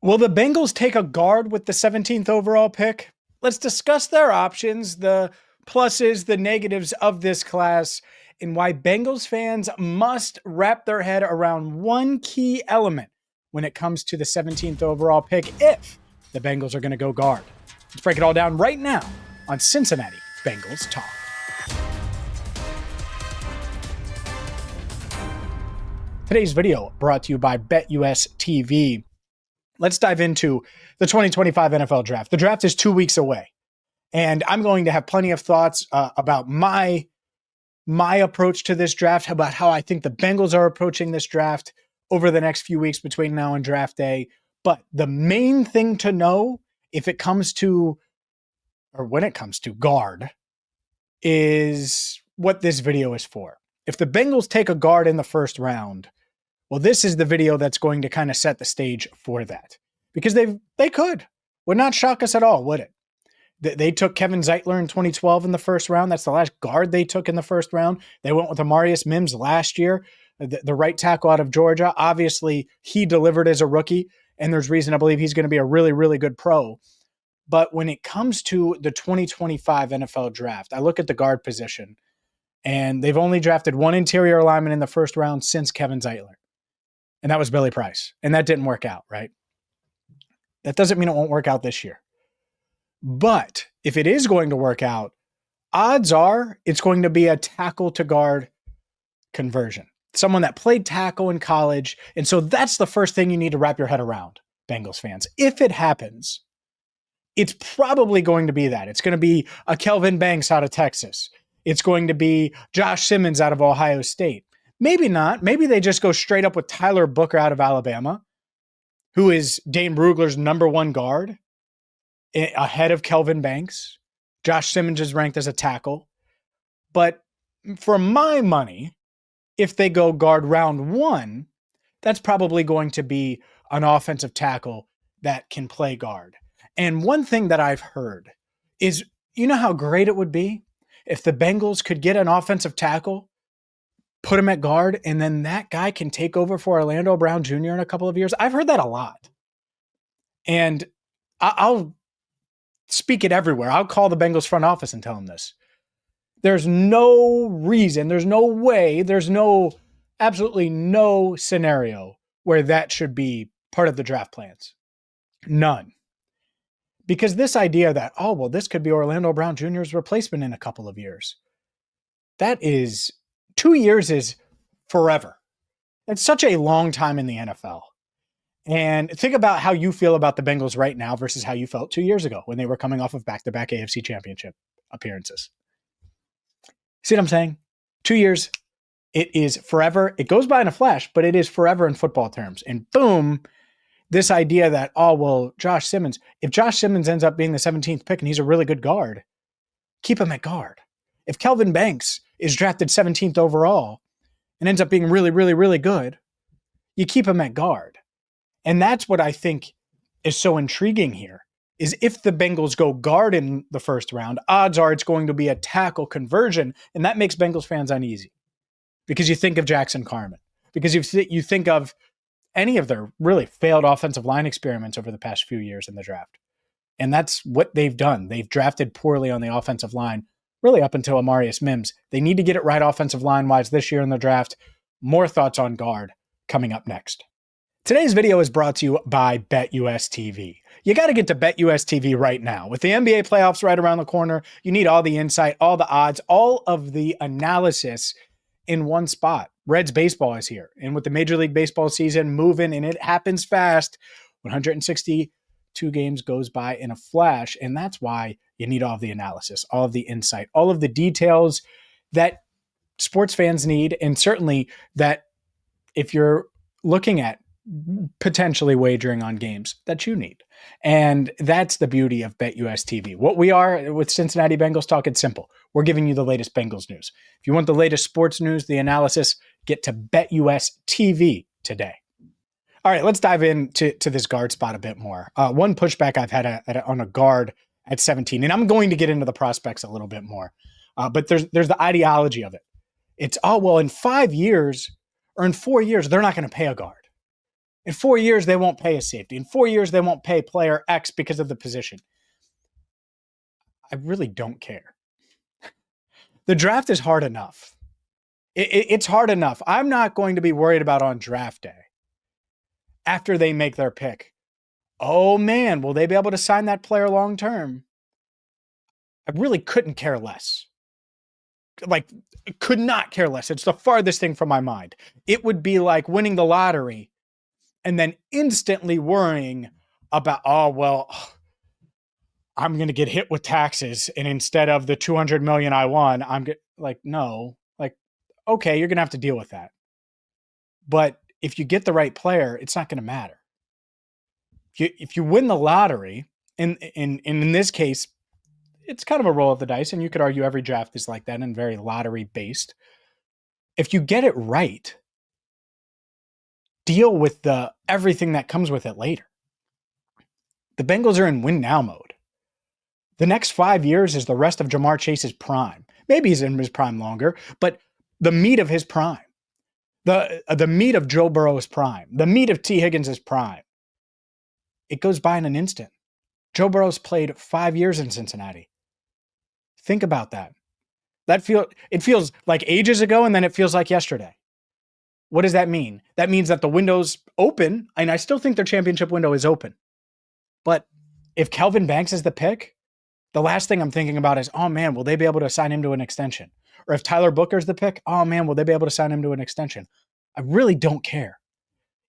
Will the Bengals take a guard with the 17th overall pick? Let's discuss their options, the pluses, the negatives of this class, and why Bengals fans must wrap their head around one key element when it comes to the 17th overall pick if the Bengals are going to go guard. Let's break it all down right now on Cincinnati Bengals Talk. Today's video brought to you by BetUS TV. Let's dive into the 2025 NFL Draft. The draft is 2 weeks away, and I'm going to have plenty of thoughts about my approach to this draft, about how I think the Bengals are approaching this draft over the next few weeks between now and draft day. But the main thing to know if it comes to, or when it comes to guard, is what this video is for. If the Bengals take a guard in the first round, well, this is the video that's going to kind of set the stage for that, because they could. Would not shock us at all, would it? They took Kevin Zeitler in 2012 in the first round. That's the last guard they took in the first round. They went with Amarius Mims last year, the right tackle out of Georgia. Obviously, he delivered as a rookie, and there's reason to believe he's going to be a really, really good pro. But when it comes to the 2025 NFL Draft, I look at the guard position, and they've only drafted one interior lineman in the first round since Kevin Zeitler. And that was Billy Price. And that didn't work out, right? That doesn't mean it won't work out this year. But if it is going to work out, odds are it's going to be a tackle to guard conversion. Someone that played tackle in college. And so that's the first thing you need to wrap your head around, Bengals fans. If it happens, it's probably going to be that. It's going to be a Kelvin Banks out of Texas. It's going to be Josh Simmons out of Ohio State. Maybe not. Maybe they just go straight up with Tyler Booker out of Alabama, who is Dane Brugler's number one guard, ahead of Kelvin Banks. Josh Simmons is ranked as a tackle. But for my money, if they go guard round one, that's probably going to be an offensive tackle that can play guard. And one thing that I've heard is, you know how great it would be if the Bengals could get an offensive tackle, put him at guard, and then that guy can take over for Orlando Brown Jr. in a couple of years. I've heard that a lot. And I'll speak it everywhere. I'll call the Bengals front office and tell them this. There's no reason, there's no way, there's absolutely no scenario where that should be part of the draft plans. None. Because this idea that, oh, well, this could be Orlando Brown Jr.'s replacement in a couple of years. That is 2 years is forever. It's such a long time in the NFL. And think about how you feel about the Bengals right now versus how you felt 2 years ago when they were coming off of back-to-back AFC Championship appearances. See what I'm saying? 2 years, it is forever. It goes by in a flash, but it is forever in football terms. And boom, this idea that, oh, well, Josh Simmons, if Josh Simmons ends up being the 17th pick and he's a really good guard, keep him at guard. If Kelvin Banks is drafted 17th overall and ends up being really, really, really good, you keep him at guard. And that's what I think is so intriguing here, is if the Bengals go guard in the first round, odds are it's going to be a tackle conversion, and that makes Bengals fans uneasy because you think of Jackson Carman, because you think of any of their really failed offensive line experiments over the past few years in the draft. And that's what they've done. They've drafted poorly on the offensive line, really up until Amarius Mims. They need to get it right offensive line-wise this year in the draft. More thoughts on guard coming up next. Today's video is brought to you by BetUS TV. You got to get to BetUS TV right now. With the NBA playoffs right around the corner, you need all the insight, all the odds, all of the analysis in one spot. Reds baseball is here. And with the Major League Baseball season moving, and it happens fast, 162 games goes by in a flash, and that's why you need all of the analysis, all of the insight, all of the details that sports fans need, and certainly that if you're looking at potentially wagering on games that you need. And that's the beauty of BetUS TV. What we are with Cincinnati Bengals Talk, it's simple. We're giving you the latest Bengals news. If you want the latest sports news, the analysis, get to BetUS TV today. All right, let's dive into this guard spot a bit more. One pushback I've had on a guard at 17, and I'm going to get into the prospects a little bit more, but there's the ideology of it. It's, oh, well, in 5 years or in 4 years, they're not going to pay a guard. In 4 years, they won't pay a safety. In 4 years, they won't pay player X because of the position. I really don't care. The draft is hard enough. It's hard enough. I'm not going to be worried about on draft day after they make their pick. Oh man, will they be able to sign that player long term? I really couldn't care less. Like, could not care less. It's the farthest thing from my mind. It would be like winning the lottery and then instantly worrying about, oh, well, I'm going to get hit with taxes. And instead of the 200 million I won, no, okay, you're going to have to deal with that. But if you get the right player, it's not going to matter. If you win the lottery, and in this case, it's kind of a roll of the dice, and you could argue every draft is like that and very lottery based. If you get it right, deal with everything that comes with it later. The Bengals are in win now mode. The next 5 years is the rest of Jamar Chase's prime. Maybe he's in his prime longer, but the meat of his prime, the meat of Joe Burrow's prime, the meat of T. Higgins' prime, it goes by in an instant. Joe Burrow's played 5 years in Cincinnati. Think about that. It feels like ages ago, and then it feels like yesterday. What does that mean? That means that the window's open, and I still think their championship window is open. But if Kelvin Banks is the pick, the last thing I'm thinking about is, oh man, will they be able to sign him to an extension? Or if Tyler Booker's the pick, oh man, will they be able to sign him to an extension? I really don't care.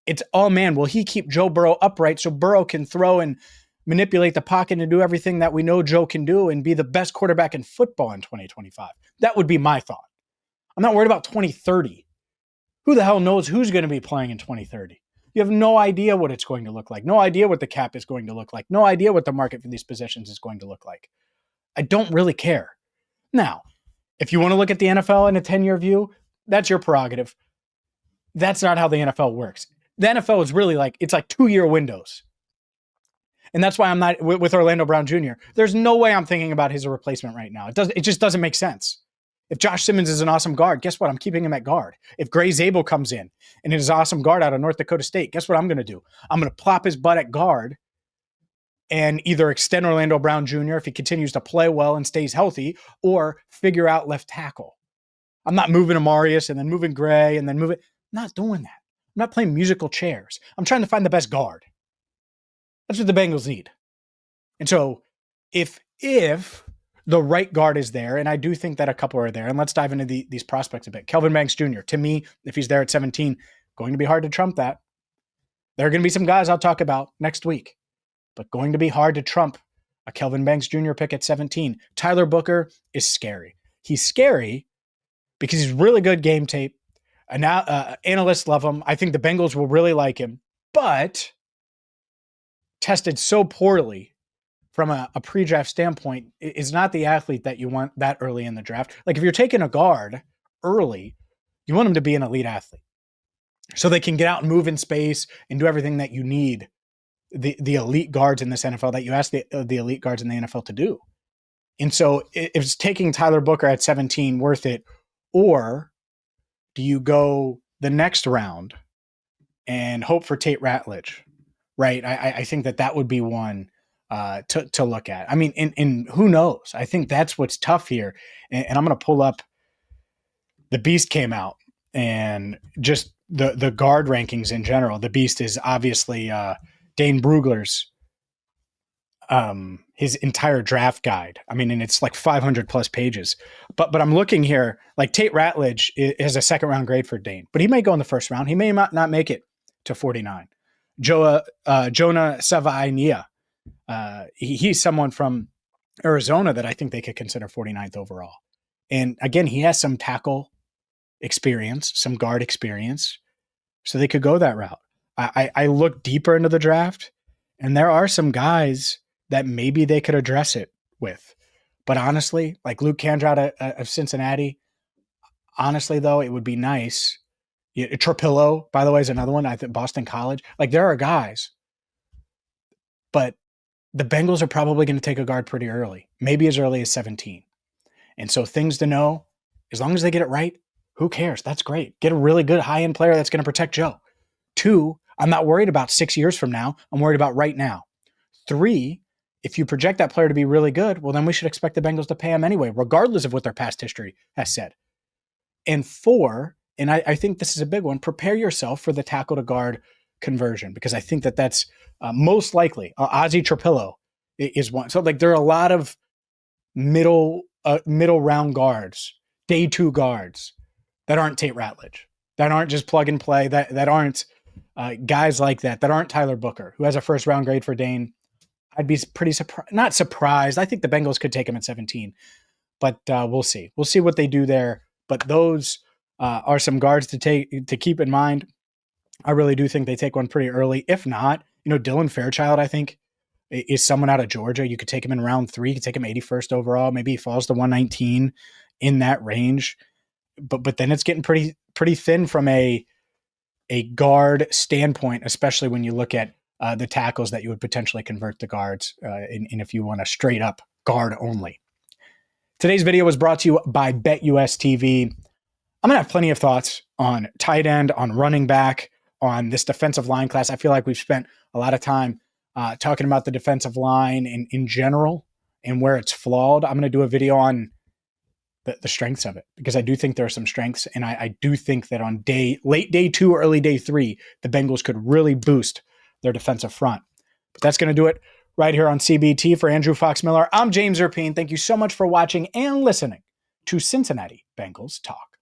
It's, oh man, will he keep Joe Burrow upright so Burrow can throw and manipulate the pocket and do everything that we know Joe can do and be the best quarterback in football in 2025? That would be my thought. I'm not worried about 2030. Who the hell knows who's going to be playing in 2030? You have no idea what it's going to look like. No idea what the cap is going to look like. No idea what the market for these positions is going to look like. I don't really care. Now, if you want to look at the NFL in a 10-year view, that's your prerogative. That's not how the NFL works. The NFL is really it's like 2-year windows. And that's why I'm not with Orlando Brown Jr. There's no way I'm thinking about his replacement right now. It just doesn't make sense. If Josh Simmons is an awesome guard, guess what? I'm keeping him at guard. If Gray Zabel comes in and is an awesome guard out of North Dakota State, guess what I'm going to do? I'm going to plop his butt at guard and either extend Orlando Brown Jr. if he continues to play well and stays healthy, or figure out left tackle. I'm not moving Amarius and then moving Gray and then moving. I'm not doing that. I'm not playing musical chairs. I'm trying to find the best guard. That's what the Bengals need. And so if the right guard is there, and I do think that a couple are there, and let's dive into these prospects a bit. Kelvin Banks Jr., to me, if he's there at 17, going to be hard to trump that. There are going to be some guys I'll talk about next week, but going to be hard to trump a Kelvin Banks Jr. pick at 17. Tyler Booker is scary. He's scary because he's really good game tape. And now analysts love him. I think the Bengals will really like him, but tested so poorly from a pre-draft standpoint is not the athlete that you want that early in the draft. Like if you're taking a guard early, you want him to be an elite athlete so they can get out and move in space and do everything that you need the elite guards in this NFL that you ask the elite guards in the NFL to do. And so is taking Tyler Booker at 17 worth it, or do you go the next round and hope for Tate Ratledge? Right. I think that would be one to look at. I mean, and who knows? I think that's what's tough here. And I'm going to pull up the Beast came out and just the guard rankings in general. The Beast is obviously Dane Brugler's his entire draft guide. I mean, and it's like 500 plus pages. But I'm looking here, like Tate Ratledge is a second round grade for Dane, but he may go in the first round. He may not make it to 49. Jonah Savainia. He's someone from Arizona that I think they could consider 49th overall. And again, he has some tackle experience, some guard experience, so they could go that route. I look deeper into the draft, and there are some guys that maybe they could address it with. But honestly, like Luke Kandra of Cincinnati, honestly, though, it would be nice. Trapillo, by the way, is another one. I think Boston College. Like there are guys, but the Bengals are probably going to take a guard pretty early, maybe as early as 17. And so things to know, as long as they get it right, who cares? That's great. Get a really good high-end player that's going to protect Joe. 2, I'm not worried about 6 years from now. I'm worried about right now. 3, if you project that player to be really good, well, then we should expect the Bengals to pay him anyway, regardless of what their past history has said. And 4, and I think this is a big one, prepare yourself for the tackle to guard conversion, because I think that that's most likely. Ozzie Trapillo is one. So like there are a lot of middle round guards, day 2 guards that aren't Tate Ratledge, that aren't just plug and play, that aren't guys like that aren't Tyler Booker, who has a first round grade for Dane. I'd be pretty surprised, not surprised. I think the Bengals could take him at 17, but we'll see. We'll see what they do there. But those are some guards to keep in mind. I really do think they take one pretty early. If not, Dylan Fairchild, I think, is someone out of Georgia. You could take him in round 3. You could take him 81st overall. Maybe he falls to 119 in that range. But then it's getting pretty thin from a guard standpoint, especially when you look at the tackles that you would potentially convert to guards, and if you want a straight up guard only. Today's video was brought to you by BetUS TV. I'm going to have plenty of thoughts on tight end, on running back, on this defensive line class. I feel like we've spent a lot of time talking about the defensive line in general and where it's flawed. I'm going to do a video on the strengths of it, because I do think there are some strengths, and I do think that on late day 2, early day 3, the Bengals could really boost their defensive front. But that's going to do it right here on CBT. For Andrew Fox Miller, I'm James Rapien. Thank you so much for watching and listening to Cincinnati Bengals Talk.